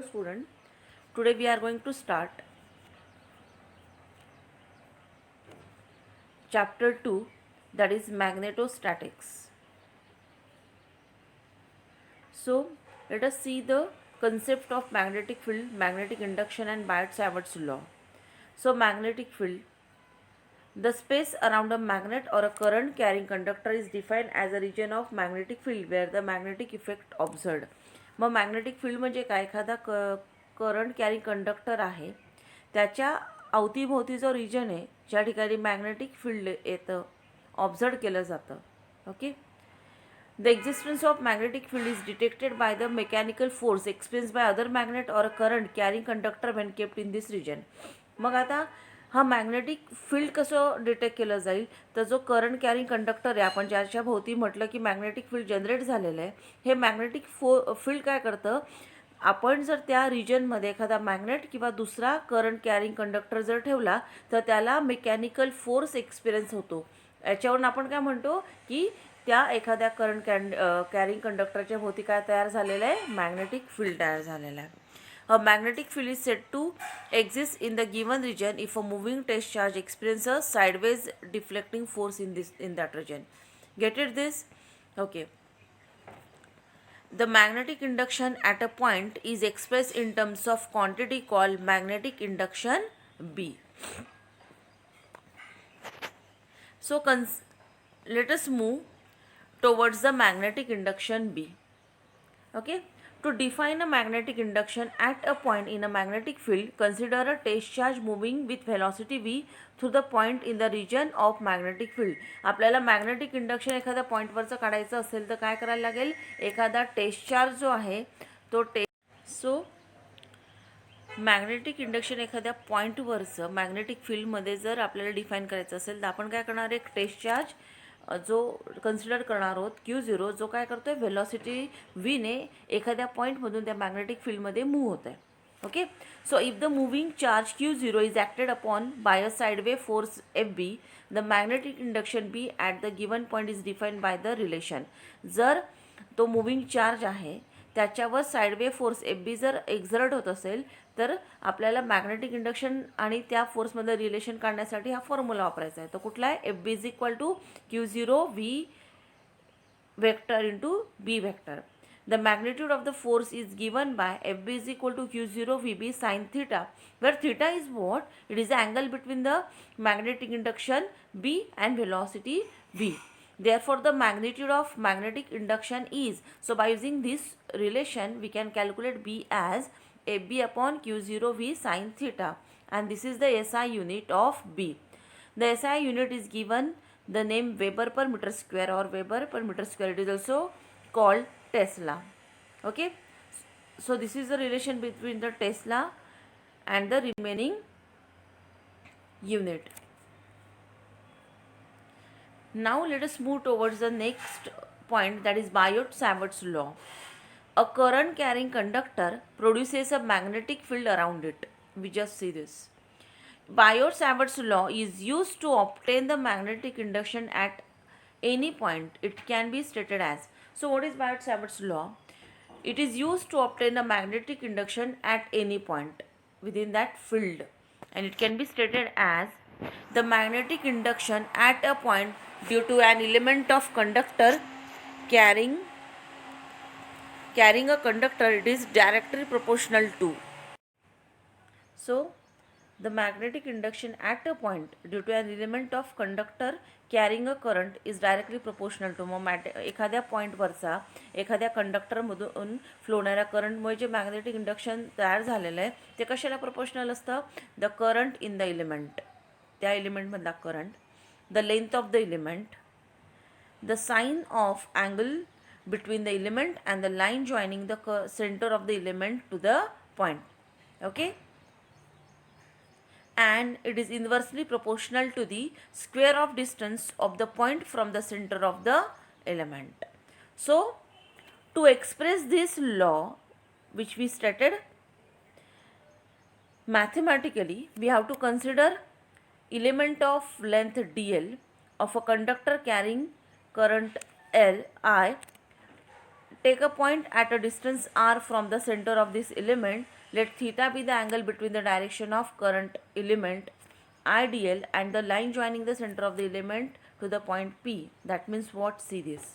student. Today we are going to start chapter 2, that is magnetostatics. So let us see the concept of magnetic field, magnetic induction and Biot-Savart's law. So magnetic field, the space around a magnet or a current carrying conductor is defined as a region of magnetic field where the magnetic effect observed. Mug magnetic field म्हणजे काय, एखादा current carrying conductor आहे त्याच्या अवतीभोवती जो region आहे ज्या ठिकाणी मॅग्नेटिक फील्ड येतं ऑब्झर्व केलं जातं. Okay. The existence of magnetic field is detected by the mechanical force experienced by other magnet or a current carrying conductor when kept in this region. मग आता हा मॅग्नेटिक फील्ड कसं detect केलं जाईल, तर जो करंट कॅरिंग कंडक्टर आहे आपण ज्याच्या भोवती म्हटलं की मॅग्नेटिक फील्ड जनरेट झालेलं आहे, हे मॅग्नेटिक फील्ड काय करतं, आपण जर त्या रिजनमध्ये एखादा मॅग्नेट किंवा दुसरा करंट कॅरिंग कंडक्टर जर ठेवला तर त्याला मेकॅनिकल फोर्स एक्सपिरियन्स होतो. याच्यावरून आपण काय म्हणतो की त्या एखाद्या करंट कॅरिंग कंडक्टरच्या भोवती काय तयार झालेलं आहे, मॅग्नेटिक फील्ड तयार झालेलं आहे. A magnetic field is said to exist in the given region if a moving test charge experiences a sideways deflecting force in that region. Get it this? Okay. The magnetic induction at a point is expressed in terms of quantity called magnetic induction B. So let us move towards the magnetic induction B. Okay. To define a magnetic induction at a point in a magnetic field, consider a test charge moving with velocity v through the point in the region of magnetic field. आपल्याला magnetic induction एखाद्या पॉईंटवरचं काढायचं असेल तर काय करायला लागेल, एखादा test charge जो आहे तो सो मॅग्नेटिक इंडक्शन एखाद्या पॉईंटवरचं मॅग्नेटिक फील्डमध्ये जर आपल्याला डिफाईन करायचं असेल तर आपण काय करणार, एक टेस्ट चार्ज जो कन्सिडर करणार आहोत Q0, जो काय करतो आहे व्हेलॉसिटी व्हीने एखाद्या पॉईंटमधून त्या मॅग्नेटिक फील्डमध्ये मूव्ह होत आहे. Okay. So if the moving charge Q0 is acted upon by a sideway force FB, the magnetic induction B at the given point is defined by the relation. जर तो moving charge आहे त्याच्यावर sideway force FB जर exert होत असेल तर आपल्याला magnetic induction आणि त्या फोर्समध्ये रिलेशन काढण्यासाठी हा फॉर्म्युला वापरायचा आहे. तो कुठला आहे, FB is equal to Q0V vector into B vector. The magnitude of the force is given by FB is equal to Q0VB sine theta, where theta is what, it is the angle between the magnetic induction B and velocity V. Therefore, the magnitude of magnetic induction is, so by using this relation we can calculate B as FB upon Q0V sin theta, and this is the SI unit of B. The SI unit is given the name Weber per meter square or Weber per meter square. It is also called Tesla. Okay. So this is the relation between the Tesla and the remaining unit. Now let us move towards the next point, that is Biot-Savart's law. A current carrying conductor produces a magnetic field around it. We just see this. Biot-Savart's law is used to obtain the magnetic induction at any point. It can be stated as. So what is Biot-Savart's law? It is used to obtain a magnetic induction at any point within that field, and it can be stated as the magnetic induction at a point due to an element of conductor carrying a conductor, it is directly proportional to. So the magnetic induction at a point due to an element of conductor carrying a current is directly proportional to. मग एखाद्या पॉईंटवरचा एखाद्या कंडक्टरमधून flow होणाऱ्या करंटमुळे जे magnetic induction तयार झालेलं आहे ते कशाला proportional असतं, the current in the element, त्या एलिमेंटमधला current, the length of the element, the sign of angle between the element and the line joining the center of the element to the point. Okay. And it is inversely proportional to the square of distance of the point from the center of the element. So to express this law which we stated mathematically, we have to consider element of length dl of a conductor carrying current L I. Take a point at a distance r from the center of this element Let theta be the angle between the direction of current element IDL and the line joining the center of the element to the point P. That means what? See this.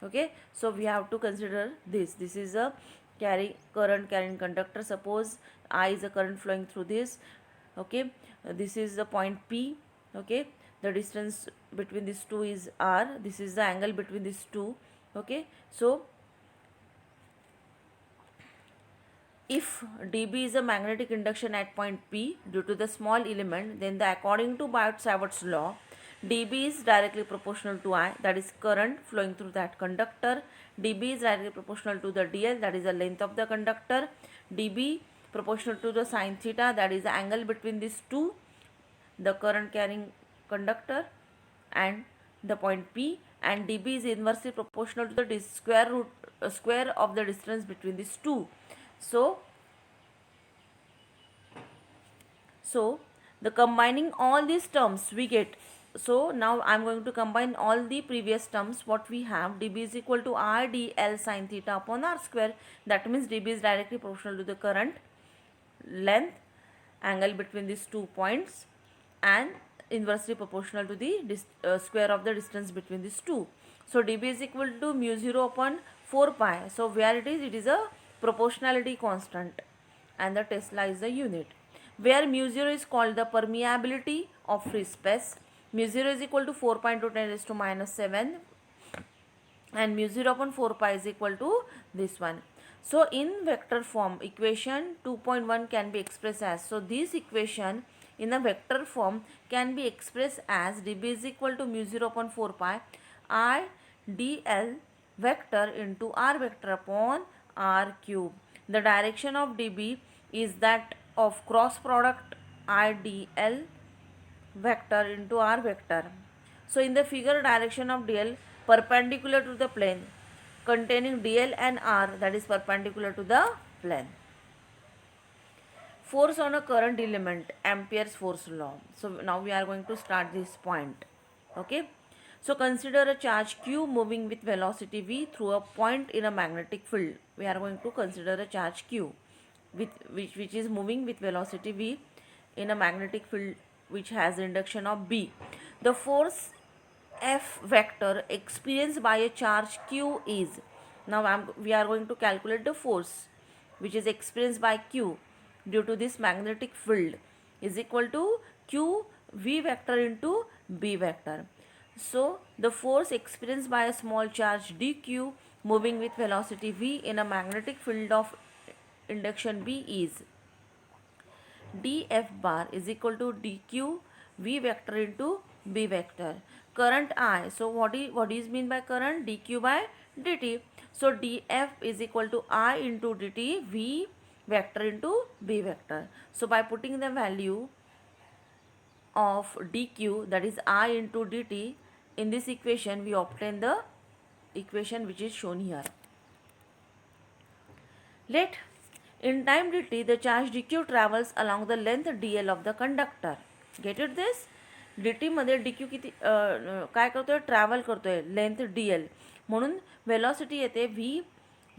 Okay, so we have to consider this. This is a current carrying conductor. Suppose I is a current flowing through this. Okay, this is the point P. Okay, the distance between these two is R. This is the angle between these two. Okay, so if dB is a magnetic induction at point P due to the small element, then according to Biot-Savart's law, dB is directly proportional to I, that is current flowing through that conductor. dB is directly proportional to the dl, that is the length of the conductor. dB proportional to the sine theta, that is the angle between these two, the current carrying conductor and the point P, and dB is inversely proportional to the square of the distance between these two. So the combining all these terms we get. So now I am going to combine all the previous terms. What we have, dB is equal to R dl sine theta upon R square. That means dB is directly proportional to the current, length, angle between these 2 points, and inversely proportional to the square of the distance between these two. So dB is equal to mu 0 upon 4 pi. So where it is a proportionality constant, and the Tesla is the unit. Where mu 0 is called the permeability of free space. Mu 0 is equal to 4 pi into 10 raised to minus 7, and mu 0 upon 4 pi is equal to this one. So in vector form, equation 2.1 can be expressed as, so this equation in a vector form can be expressed as dB is equal to mu 0 upon 4 pi I dl vector into R vector upon R cube. The direction of dB is that of cross product I dl vector into R vector. So in the figure, direction of dl perpendicular to the plane containing dl and R, that is perpendicular to the plane. Force on a current element, Ampere's force law. So now we are going to start this point. Okay, so consider a charge q moving with velocity v through a point in a magnetic field. We are going to consider a charge q which is moving with velocity v in a magnetic field which has induction of B. The force F vector experienced by a charge q is, now we are going to calculate the force which is experienced by q due to this magnetic field, is equal to q v vector into B vector. So the force experienced by a small charge dq moving with velocity v in a magnetic field of induction B is dF bar is equal to dq v vector into B vector. Current I, so what is mean by current? dq by dt. So dF is equal to I into dt v vector into B vector. So by putting the value of dq, that is I into dt, in this equation we obtain the equation which is shown here. Let in time dt the charge dq travels along the length dl of the conductor. Get it this? dt मध्ये dq किती काय करतोय? Travel करतोय length dl, म्हणून velocity येते v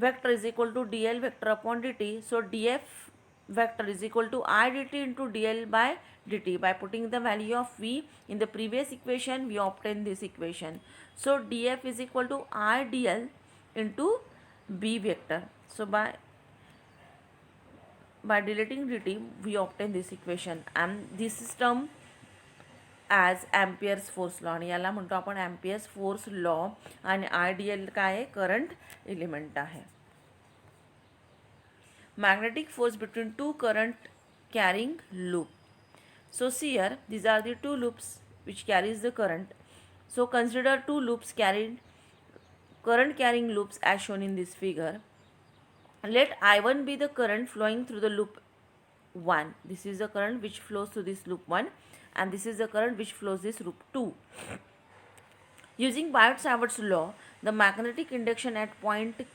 vector is equal to dl vector upon dt. So df vector is equal to I dt into dl by dt. By putting the value of v in the previous equation, we obtain this equation. So df is equal to I dl into B vector. So by deleting dt, we obtain this equation, and this is term as Ampere's force law, आणि याला म्हणतो आपण Ampere's force law, आणि IDL काय आहे? Current element आहे. Magnetic force between two current carrying loop. So see here, these are the two loops which carries the current. So consider two loops current carrying loops as shown in this figure. Let I1 be the current flowing through the loop 1. This is the current which flows through this loop 1, and this is the current which flows this loop 2. Using Biot-Savart's law, the magnetic induction at point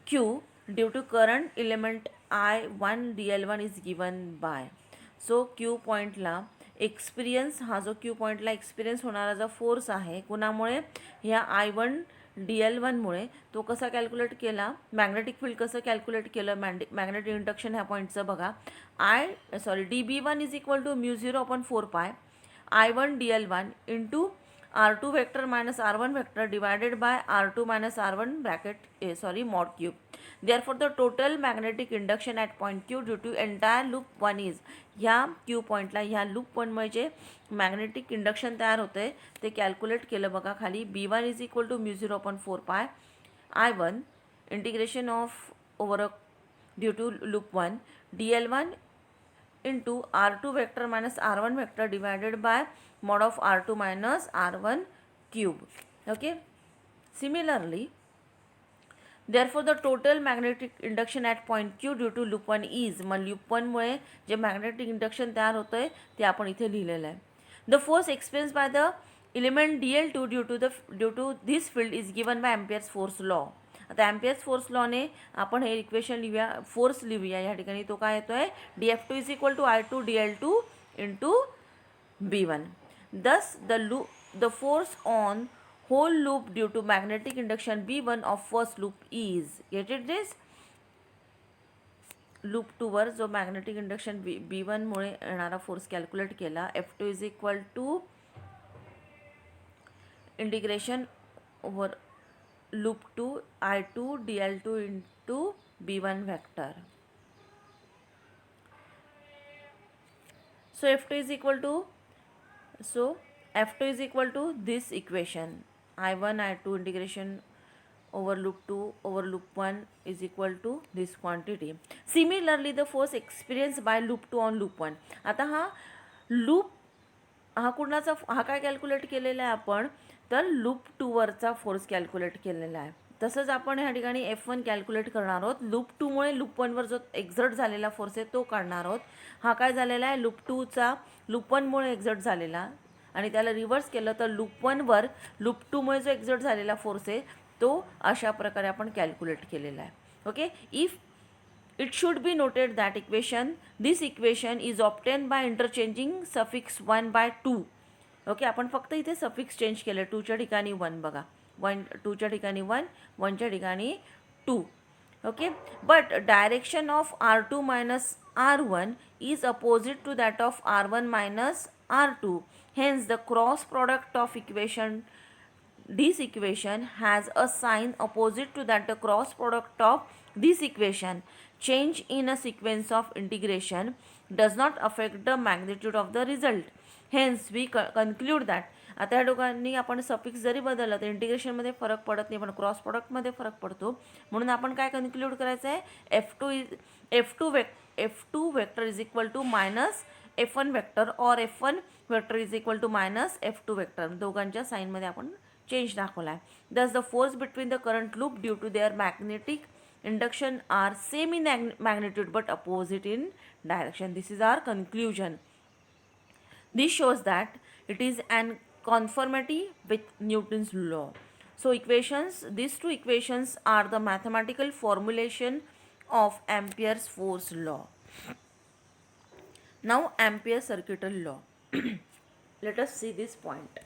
Q due to current element I1 dl1 is given by. So Q पॉइंटला experience, हा जो Q पॉइंटला experience होणारा जो force आहे कुणामुळे, ह्या I1 DL1मुळे तो कसा कॅल्क्युलेट केला, मॅग्नेटिक फील्ड कसं कॅल्क्युलेट केलं मॅग्नेटिक इंडक्शन ह्या पॉईंटचं बघा. dB1 is equal to mu 0/4 I1 DL1 into R2 vector minus R1 vector divided by R2 minus R1 mod cube. Therefore the total magnetic induction at point Q due to entire loop 1 is, ह्या Q पॉईंटला ह्या loop 1 जे magnetic induction तयार होते ते calculate केलं बघा खाली. B1 is equal to mu 0/4 I1 integration of over due to loop 1 DL1 into R2 vector minus R1 vector divided by mod of R2 minus R1 cube. Okay. Similarly, therefore the total magnetic induction at point Q due to loop 1 is, mug loop 1 Mule J magnetic induction तयार होतंय ते आपण इथे लिहिलेलं आहे. The force experienced by the element DL2 due to this field is given by Ampere's force law. आता ॲम्पियर्स force लॉने आपण हे equation लिहूया, फोर्स लिहूया या ठिकाणी. तो काय येतो आहे, DF2 is equal to I2 DL2 into B1. Thus the force on whole loop due to magnetic induction B1 of first loop is, get it this, loop 2वर जो मॅग्नेटिक इंडक्शन B1 मुळे येणारा फोर्स कॅल्क्युलेट केला. F2 is equal to integration over loop 2 I2 DL2 into B1 vector. So F2 is equal to this equation, I1 I2 integration over loop 2 over loop 1 is equal to this quantity. Similarly the force experienced by loop 2 on loop 1. आता हा कुणाचा, हा काय calculate केलेला आहे आपण, तर loop 2वरचा force calculate केलेला आहे. तसंच आपण ह्या ठिकाणी F1 कॅल्क्युलेट करणार आहोत. लूप 2मुळे लूप 1वर जो एक्झर्ट झालेला फोर्स आहे तो काढणार आहोत. हा काय झालेला आहे, लूप 2चा लूप 1मुळे एक्झर्ट झालेला आणि त्याला रिव्हर्स केलं तर लूप 1वर लूप 2मुळे जो एक्झर्ट झालेला फोर्स आहे तो अशा प्रकारे आपण कॅल्क्युलेट केलेला आहे. Okay. If it should be noted that this equation is obtained by interchanging suffix 1 by 2. Okay, आपण फक्त इथे सफिक्स चेंज केले. 2च्या ठिकाणी 1 बघा, 2च्या ठिकाणी 1, 1च्या ठिकाणी 2. Okay. But direction of R2 minus R1 is opposite to that of R1 minus R2. Hence the cross product of this equation has a sign opposite to that the cross product of this equation. Change in a sequence of integration does not affect the magnitude of the result. Hence we conclude that, आता या दोघांनी आपण suffix जरी बदलला तर इंटिग्रेशनमध्ये फरक पडत नाही, पण क्रॉस प्रॉडक्टमध्ये फरक पडतो. म्हणून आपण काय कन्क्लूड करायचं आहे, F2 vector is equal to minus F1 vector और F1 vector is equal to minus F2 vector. दोघांच्या साईनमध्ये आपण चेंज दाखवला आहे. Thus the force between the current loop due to their magnetic induction are same in magnitude but opposite in direction. This is our conclusion. This shows that it is an conformity with Newton's law. So these two equations are the mathematical formulation of Ampere's force law. Now Ampere's circuital law. Let us see this point.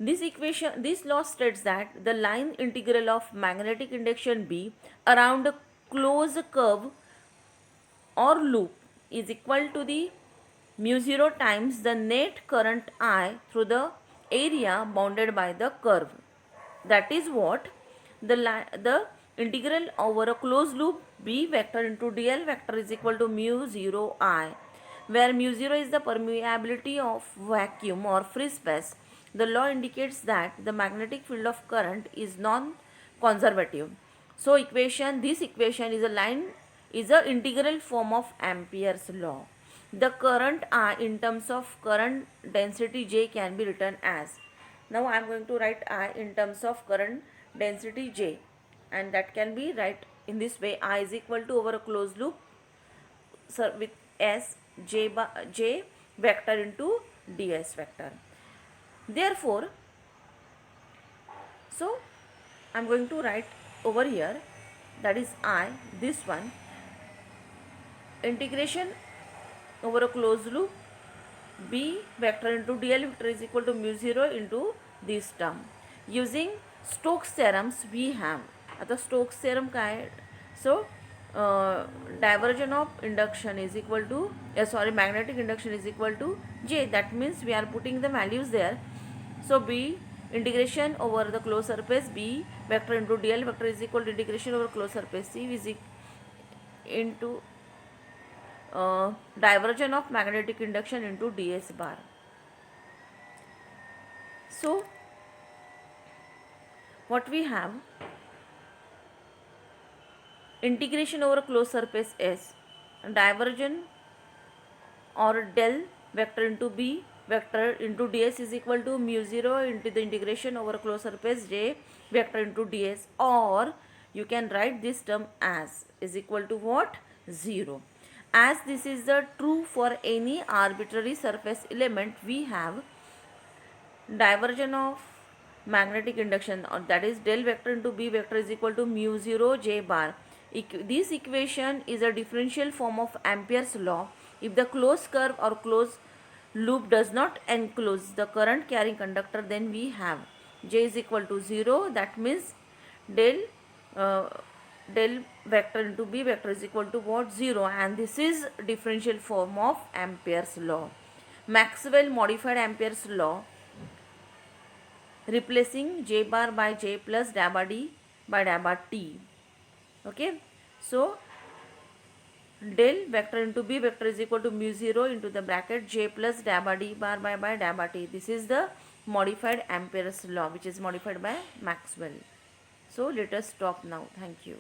This law states that the line integral of magnetic induction B around a closed curve or loop is equal to the mu 0 times the net current I through the area bounded by the curve. That is what the integral over a closed loop B vector into dl vector is equal to mu 0 I, where mu 0 is the permeability of vacuum or free space. The law indicates that the magnetic field of current is non-conservative. So this equation is a integral form of Ampere's law. The current I in terms of current density J can be written as, now I am going to write I in terms of current density J, and that can be write in this way: I is equal to over a closed loop with S J vector into ds vector. Therefore, so I am going to write over here, that is I, this one, integration over a closed loop B vector into dl vector is equal to mu 0 into this term. Using Stokes theorems we have. आता Stokes theorem काय? So diversion of induction is equal to magnetic induction is equal to J. That means we are putting the values there. So B integration over the closed surface B vector into dl vector is equal to integration over closed surface C is into diversion of magnetic induction into ds bar. So what we have, integration over a closed surface S, diversion or del vector into B vector into ds is equal to mu 0 into the integration over closed surface J vector into ds, or you can write this term as is equal to what? 0. As this is the true for any arbitrary surface element, we have diversion of magnetic induction, or that is del vector into B vector is equal to mu 0 J bar. This equation is a differential form of Ampere's law. If the closed curve or closed loop does not enclose the current carrying conductor, then we have J is equal to 0. That means del uh, del vector into B vector is equal to what? 0. And this is differential form of Ampere's law. Maxwell modified Ampere's law, replacing J bar by J plus dabba d by dabba t. Okay, so del vector into B vector is equal to mu 0 into the bracket J plus dabba d bar by dabba t. This is the modified Ampere's law, which is modified by Maxwell. So let us stop now. Thank you.